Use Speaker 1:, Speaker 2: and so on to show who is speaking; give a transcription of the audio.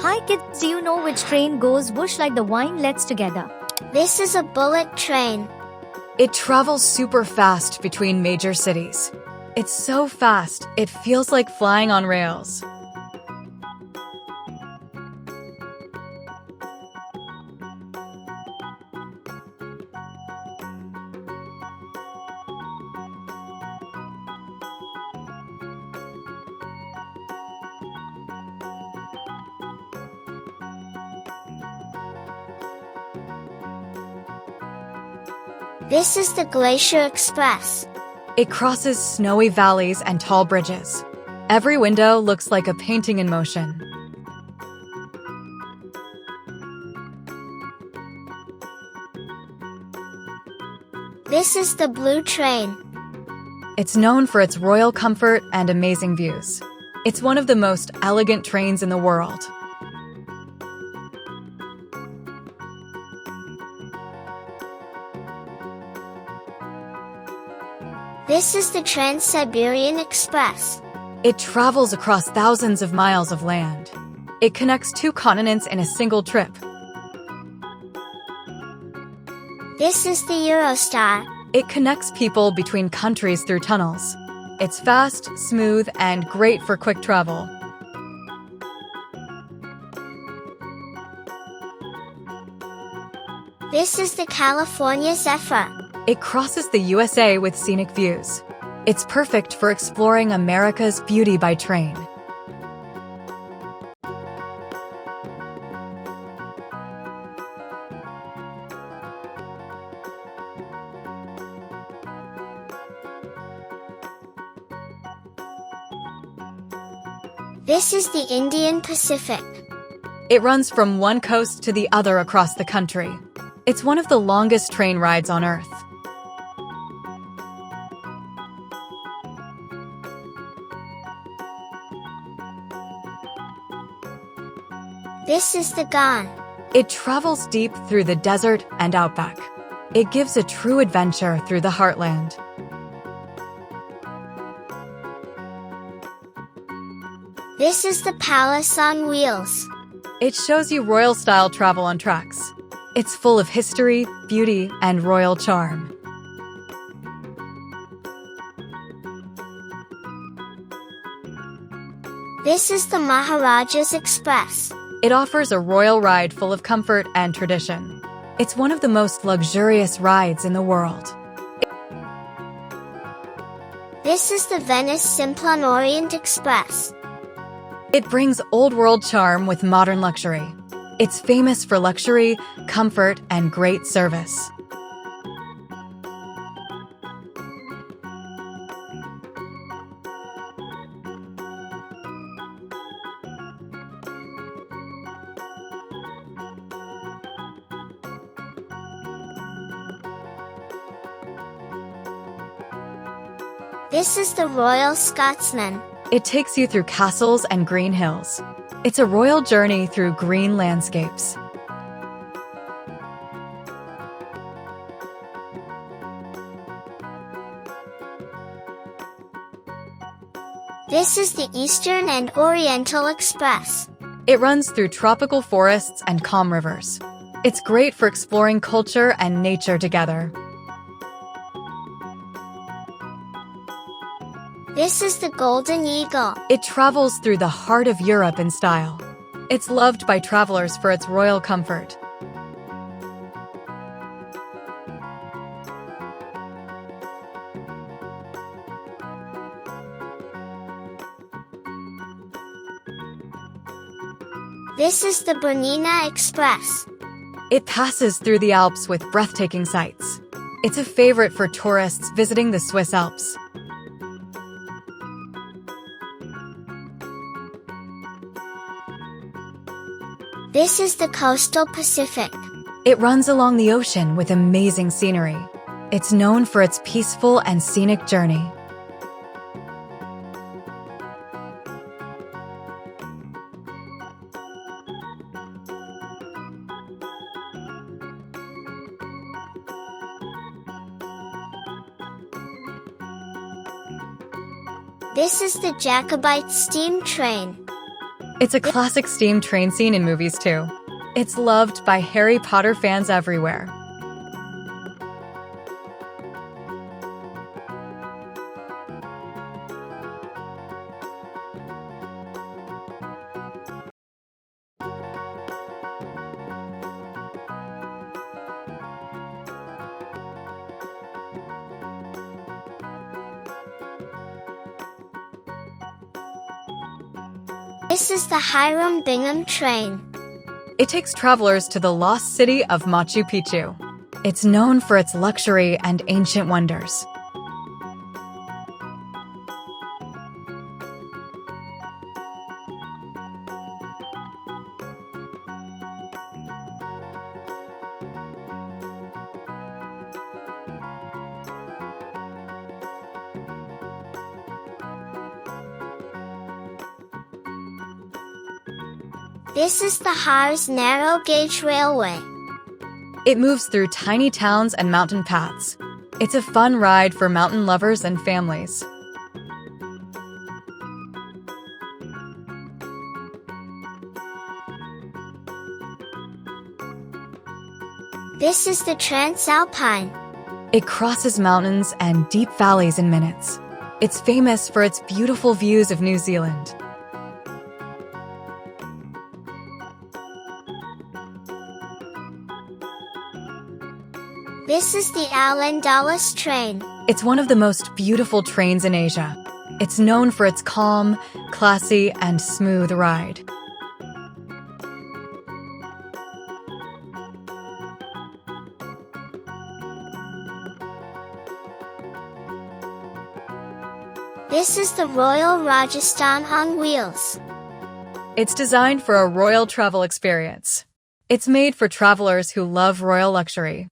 Speaker 1: Hi kids, do you know which train goes whoosh like the wine? Let's together.
Speaker 2: This is a bullet train.
Speaker 3: It travels super fast between major cities. It's so fast, it feels like flying on rails.
Speaker 2: This is the Glacier Express.
Speaker 3: It crosses snowy valleys and tall bridges. Every window looks like a painting in motion.
Speaker 2: This is the Blue Train.
Speaker 3: It's known for its royal comfort and amazing views. It's one of the most elegant trains in the world.
Speaker 2: This is the Trans-Siberian Express.
Speaker 3: It travels across thousands of miles of land. It connects two continents in a single trip.
Speaker 2: This is the Eurostar.
Speaker 3: It connects people between countries through tunnels. It's fast, smooth, and great for quick travel.
Speaker 2: This is the California Zephyr.
Speaker 3: It crosses the USA with scenic views. It's perfect for exploring America's beauty by train.
Speaker 2: This is the Indian Pacific.
Speaker 3: It runs from one coast to the other across the country. It's one of the longest train rides on Earth.
Speaker 2: This is the Ghan.
Speaker 3: It travels deep through the desert and outback. It gives a true adventure through the heartland.
Speaker 2: This is the Palace on Wheels.
Speaker 3: It shows you royal-style travel on tracks. It's full of history, beauty, and royal charm.
Speaker 2: This is the Maharaja's Express.
Speaker 3: It offers a royal ride full of comfort and tradition. It's one of the most luxurious rides in the world.
Speaker 2: This is the Venice Simplon Orient Express.
Speaker 3: It brings old-world charm with modern luxury. It's famous for luxury, comfort, and great service.
Speaker 2: This is the Royal Scotsman.
Speaker 3: It takes you through castles and green hills. It's a royal journey through green landscapes.
Speaker 2: This is the Eastern and Oriental Express.
Speaker 3: It runs through tropical forests and calm rivers. It's great for exploring culture and nature together.
Speaker 2: This is the Golden Eagle.
Speaker 3: It travels through the heart of Europe in style. It's loved by travelers for its royal comfort.
Speaker 2: This is the Bernina Express.
Speaker 3: It passes through the Alps with breathtaking sights. It's a favorite for tourists visiting the Swiss Alps.
Speaker 2: This is the Coastal Pacific.
Speaker 3: It runs along the ocean with amazing scenery. It's known for its peaceful and scenic journey.
Speaker 2: This is the Jacobite steam train.
Speaker 3: It's a classic steam train scene in movies too. It's loved by Harry Potter fans everywhere.
Speaker 2: This is the Hiram Bingham train.
Speaker 3: It takes travelers to the lost city of Machu Picchu. It's known for its luxury and ancient wonders.
Speaker 2: This is the Harz narrow gauge railway.
Speaker 3: It moves through tiny towns and mountain paths. It's a fun ride for mountain lovers and families.
Speaker 2: This is the Transalpine.
Speaker 3: It crosses mountains and deep valleys in minutes. It's famous for its beautiful views of New Zealand.
Speaker 2: This is the Al-Andalus train.
Speaker 3: It's one of the most beautiful trains in Asia. It's known for its calm, classy, and smooth ride.
Speaker 2: This is the Royal Rajasthan on wheels.
Speaker 3: It's designed for a royal travel experience. It's made for travelers who love royal luxury.